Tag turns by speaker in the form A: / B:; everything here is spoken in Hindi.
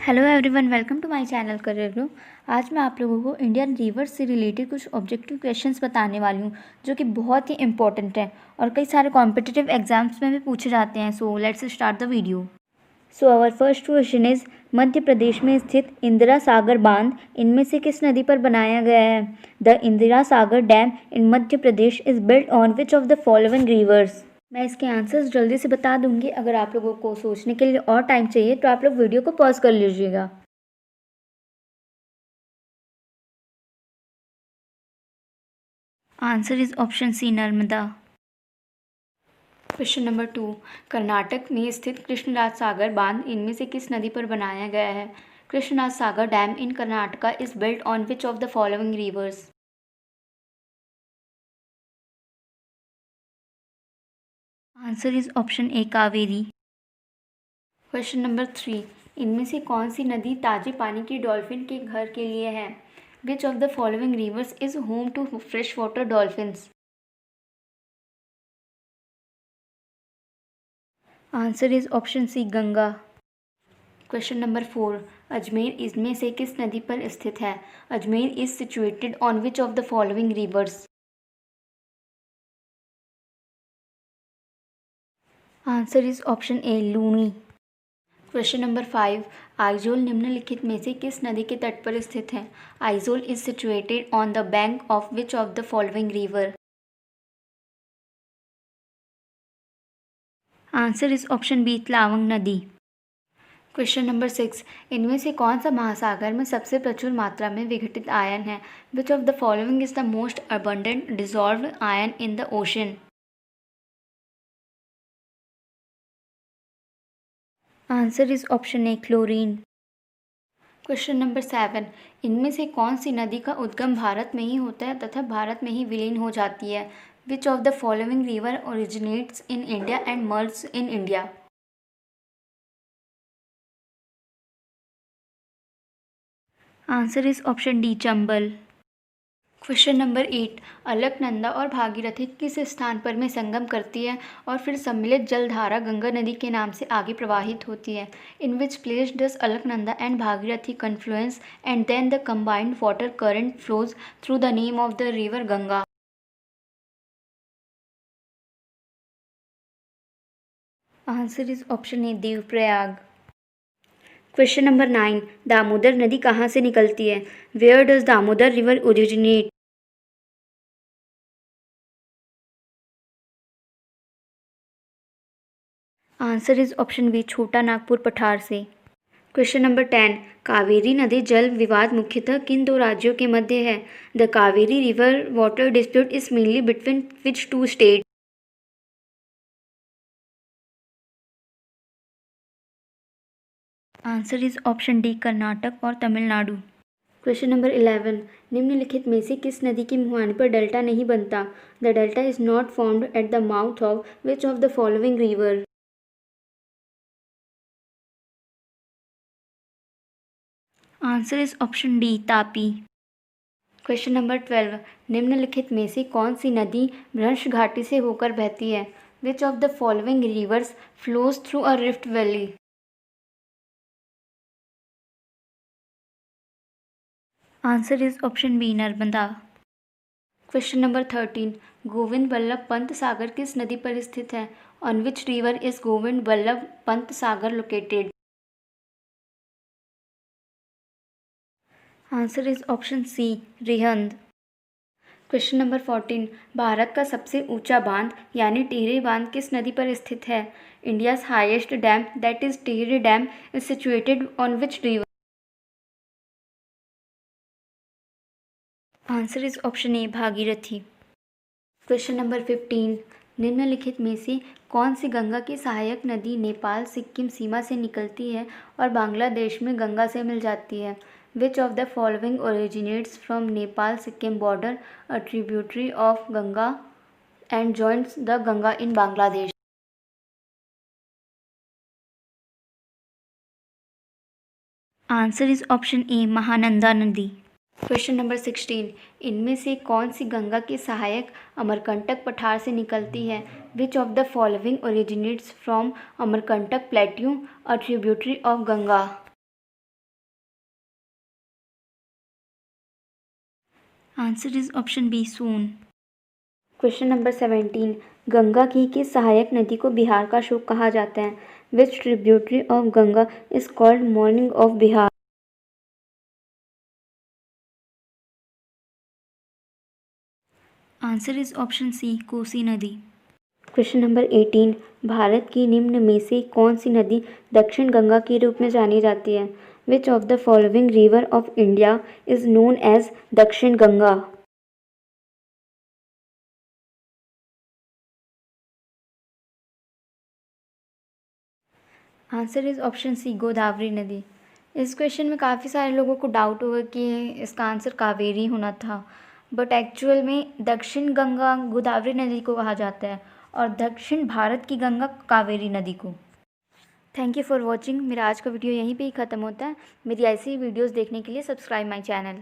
A: Hello everyone, welcome to my channel Career Grow. आज मैं आप लोगों को इंडियन रिवर्स से रिलेटेड कुछ ऑब्जेक्टिव क्वेश्चंस बताने वाली हूँ जो कि बहुत ही इंपॉर्टेंट है और कई सारे कॉम्पिटिटिव एग्जाम्स में भी पूछे जाते हैं। So let's start the video. So our first question is, Madhya Pradesh में स्थित इंदिरा सागर बांध इनमें से किस नदी पर बनाया गया है? The Indira Sagar dam in Madhya Pradesh is built on which of the following reverse? मैं इसके आंसर्स जल्दी से बता दूंगी। अगर आप लोगों को सोचने के लिए और टाइम चाहिए तो आप लोग वीडियो को पॉज कर लीजिएगा। Answer is option C, Narmada. Question number 2, Karnataka में स्थित कृष्णराज सागर बांध इनमें से किस नदी पर बनाया गया है? Krishnaraja Sagar dam in Karnataka is built on which of the following rivers? Answer is option A, Kaveri. Question number 3, इनमें से कौन सी नदी ताजे पानी की डॉल्फिन के घर के लिए है? Which of the following rivers is home to fresh water dolphins? Answer is option C, Ganga. Question number 4, Ajmer इनमें से किस नदी पर स्थित है? Ajmer is situated on which of the following rivers? Answer is option A, Luni. Question number 5, Aizawl निम्नलिखित में से किस नदी के तट पर स्थित है? Aizawl is situated on the bank of which of the following river? Answer is option B, Tawang नदी। क्वेश्चन नंबर 6, इनमें से कौन सा महासागर में सबसे प्रचुर मात्रा में विघटित आयन है? Which of the following is the most abundant dissolved ion in the ocean? Answer is option A, chlorine. Question number 7, इनमें से कौन सी नदी का उद्गम भारत में ही होता है तथा भारत में ही विलीन हो जाती है? Which of the following river originates in India and merge in India? Answer is option D, Chambal. Question number 8, Alaknanda और भागीरथी किस स्थान पर में संगम करती है और फिर सम्मिलित जलधारा गंगा नदी के नाम से आगे प्रवाहित होती है? In which place does Alaknanda and Bhagirathi confluence and then the combined water current flows through the name of the river Ganga? Answer is option A, Devprayag. Question number 9, Damodar नदी कहाँ से निकलती है? Where does Damodar river originate? Answer is option B, Chhota Nagpur पठार से। क्वेश्चन नंबर 10, कावेरी नदी जल विवाद मुख्यतः किन दो राज्यों के मध्य है? The Kaveri river water dispute is mainly between which two state? Answer is option D, Karnataka और तमिलनाडु। क्वेश्चन नंबर 11, निम्नलिखित में से किस नदी के मुहाने पर डेल्टा नहीं बनता? The delta is not formed at the mouth of which of the following river? Answer is option D, Tapi. Question number 12, निम्नलिखित में से कौन सी नदी भ्रंश घाटी से होकर बहती है? Which of the following rivers flows through a rift valley? Answer is option B, Narmada. Question number 13, Govind Ballabh Pant Sagar किस नदी पर स्थित है? On which river is Govind Ballabh Pant Sagar located? Answer is option C, Rihand. Question number 14, Bharat का सबसे ऊंचा बांध यानी टिहरी बांध किस नदी पर स्थित है? India's highest dam that is Tehri dam is situated on which river? Answer is option A, Bhagirathi. Question number 15, निम्नलिखित में से कौन सी गंगा की सहायक नदी नेपाल सिक्किम सीमा से निकलती है और बांग्लादेश में गंगा से मिल जाती है? Which of the following originates from Nepal Sikkim border a tributary of Ganga and joints the Ganga in Bangladesh? Answer is option A, Mahananda नदी। क्वेश्चन नंबर 16, इनमें से कौन सी गंगा की सहायक अमरकंटक पठार से निकलती है? Which of the following originates from Amarkantak plateau a tributary of Ganga? Answer is option B, Son. Question number 17, Ganga की किस सहायक नदी को बिहार का शोक कहा जाता है? Which tributary of Ganga is called mourning of Bihar? Answer is option C, Kosi नदी। क्वेश्चन नंबर 18, भारत की निम्न में से कौन सी नदी दक्षिण गंगा के रूप में जानी जाती है? Which of the following river of India is known as Dakshin Ganga? Answer is option C, Godavari नदी। इस क्वेश्चन में काफ़ी सारे लोगों को डाउट होगा कि इसका आंसर कावेरी होना था, बट एक्चुअल में दक्षिण गंगा गोदावरी नदी को कहा जाता है और दक्षिण भारत की गंगा कावेरी नदी को। Thank you for watching. मेरा आज का वीडियो यहीं पे ही ख़त्म होता है। मेरी ऐसी ही वीडियोस देखने के लिए सब्सक्राइब माई चैनल।